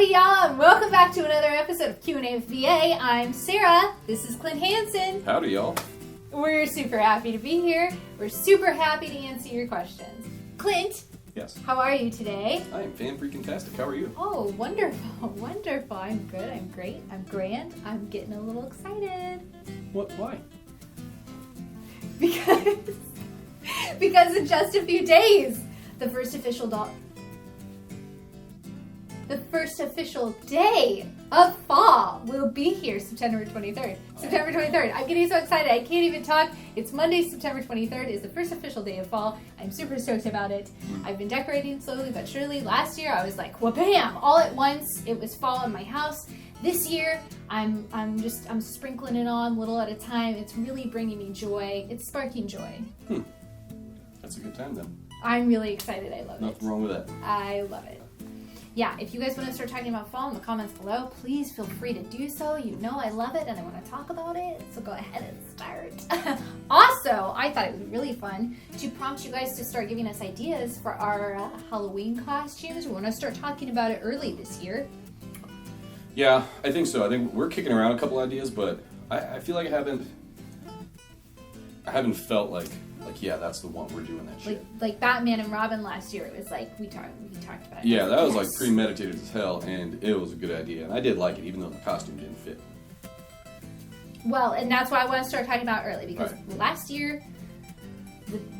Howdy y'all, and welcome back to another episode of Q&A with VA. I'm Sarah. This is Clint Hansen. Howdy y'all. We're super happy to be here. We're super happy to answer your questions. Clint. Yes. How are you today? I am fan-freaking-tastic. How are you? Oh, wonderful, wonderful. I'm good, I'm great, I'm grand. I'm getting a little excited. What? Why? Because in just a few days, the first official day of fall will be here, September 23rd. September 23rd. I'm getting so excited. I can't even talk. It's Monday, September 23rd is the first official day of fall. I'm super stoked about it. I've been decorating slowly but surely. Last year I was like, wha-bam, all at once. It was fall in my house. This year I'm sprinkling it on little at a time. It's really bringing me joy. It's sparking joy. That's a good time then. I'm really excited. I love it. Nothing wrong with that. I love it. Yeah, if you guys want to start talking about fall in the comments below, please feel free to do so. You know I love it and I want to talk about it, so go ahead and start. Also, I thought it would be really fun to prompt you guys to start giving us ideas for our Halloween costumes. We want to start talking about it early this year. Yeah, I think so. I think we're kicking around a couple ideas, but I feel like I haven't felt like yeah, that's the one, we're doing that shit. Like Batman and Robin last year, it was like we talked about it. Yeah, that was like premeditated as hell, and it was a good idea, and I did like it, even though the costume didn't fit. Well, and that's why I want to start talking about early, because last year,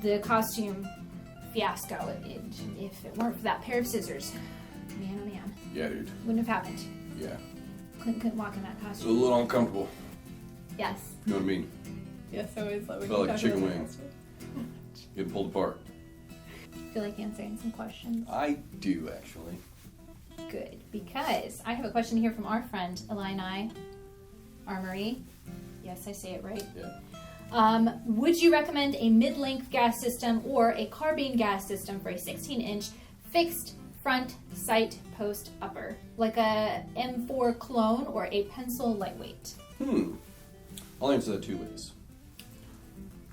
the costume fiasco, if it weren't for that pair of scissors, man oh man. Yeah, dude. Wouldn't have happened. Yeah. Clint couldn't walk in that It was costume. a little uncomfortable. Yes. You know what I mean? Yes, always love Felt like a chicken wing. Getting pulled apart. Feel like answering some questions? I do, actually. Good, because I have a question here from our friend Illini Armory. Yes, I say it right. Yeah. Would you recommend a mid-length gas system or a carbine gas system for a 16-inch fixed front sight post upper, like a M4 clone or a pencil lightweight? I'll answer that two ways.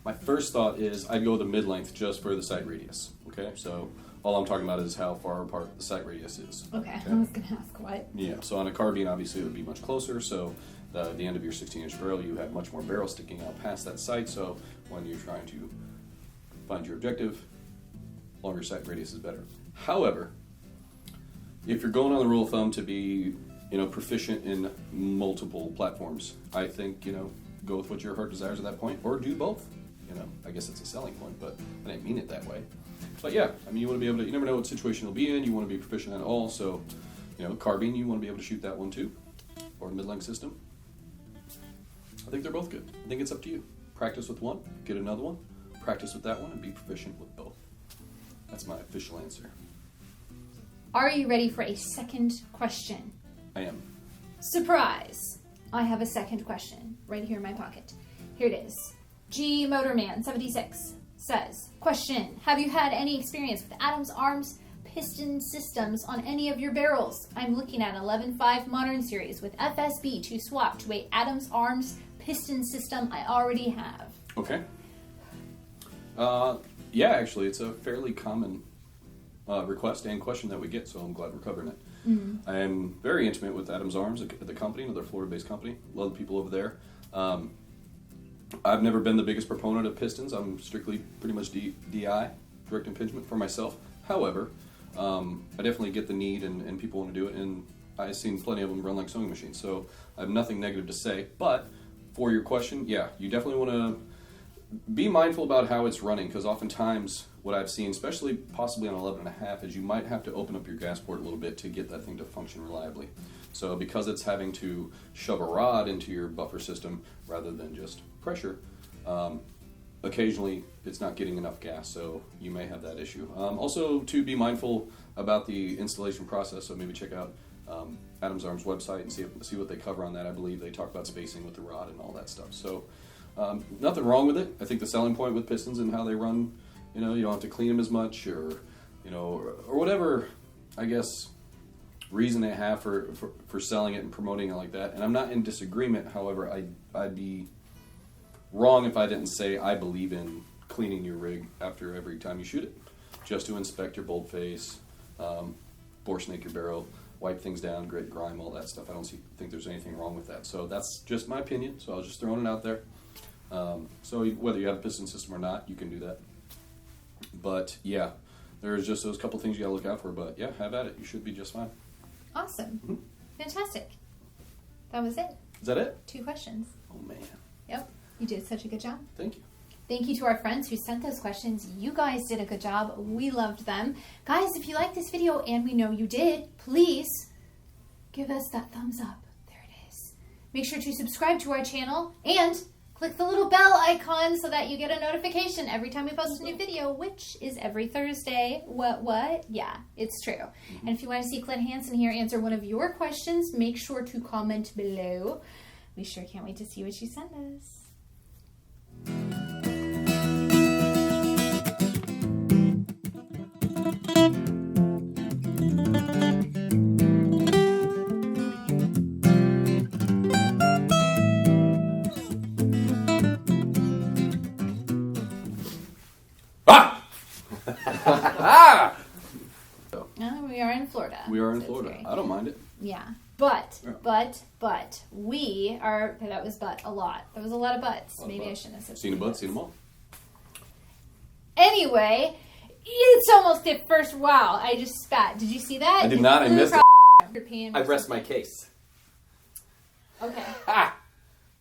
My first thought is I'd go with a mid-length just for the sight radius. Okay, so all I'm talking about is how far apart the sight radius is. Okay. I was going to ask what. Yeah, so on a carbine, obviously, it would be much closer. So the end of your 16-inch barrel, you have much more barrel sticking out past that sight. So when you're trying to find your objective, longer sight radius is better. However, if you're going on the rule of thumb to be, proficient in multiple platforms, I think, go with what your heart desires at that point, or do both. I guess it's a selling point, but I didn't mean it that way. But yeah, you want to be able to, you never know what situation you'll be in, you want to be proficient in it all, so, carbine, you want to be able to shoot that one too, or mid-length system. I think they're both good. I think it's up to you. Practice with one, get another one, practice with that one, and be proficient with both. That's my official answer. Are you ready for a second question? I am. Surprise! I have a second question right here in my pocket. Here it is. G Motorman 76 says, question, have you had any experience with Adams Arms piston systems on any of your barrels? I'm looking at an 11.5 Modern Series with FSB to swap to a Adams Arms piston system I already have. Okay. Yeah, actually, it's a fairly common request and question that we get, so I'm glad we're covering it. I am very intimate with Adams Arms, the company, another Florida-based company. Love the people over there. I've never been the biggest proponent of pistons. I'm strictly pretty much DI, direct impingement for myself. However, I definitely get the need and people want to do it, and I've seen plenty of them run like sewing machines, so I have nothing negative to say. But for your question, yeah, you definitely want to be mindful about how it's running, because oftentimes what I've seen, especially possibly on 11.5, is you might have to open up your gas port a little bit to get that thing to function reliably. So because it's having to shove a rod into your buffer system rather than just pressure, occasionally it's not getting enough gas, so you may have that issue. Also, to be mindful about the installation process, so maybe check out Adams Arms website and see what they cover on that. I believe they talk about spacing with the rod and all that stuff. So nothing wrong with it. I think the selling point with pistons and how they run, you don't have to clean them as much, or whatever, I guess, reason they have for selling it and promoting it like that. And I'm not in disagreement. However, I'd be wrong if I didn't say I believe in cleaning your rig after every time you shoot it, just to inspect your bolt face, bore snake your barrel, wipe things down, grit, grime, all that stuff. I don't think there's anything wrong with that. So that's just my opinion. So I was just throwing it out there. So whether you have a piston system or not, you can do that. But yeah, there's just those couple things you gotta look out for. But yeah, have at it. You should be just fine. Awesome. Mm-hmm. Fantastic. That was it. Is that it? 2 questions. Oh man. Yep. You did such a good job. Thank you. Thank you to our friends who sent those questions. You guys did a good job. We loved them. Guys, if you liked this video, and we know you did, please give us that thumbs up. There it is. Make sure to subscribe to our channel and click the little bell icon so that you get a notification every time we post a new video, which is every Thursday. What? Yeah, it's true. And if you want to see Clint Hansen here answer one of your questions, make sure to comment below. We sure can't wait to see what you send us. We are in Florida. We are in Florida. I don't mind it. Yeah. But we are, that was a lot. There was a lot of buts. Maybe I shouldn't have said seen a butt, seen them all. Anyway, it's almost hit first. Wow, I just spat. Did you see that? I did not. I missed it. I rest my case. Okay.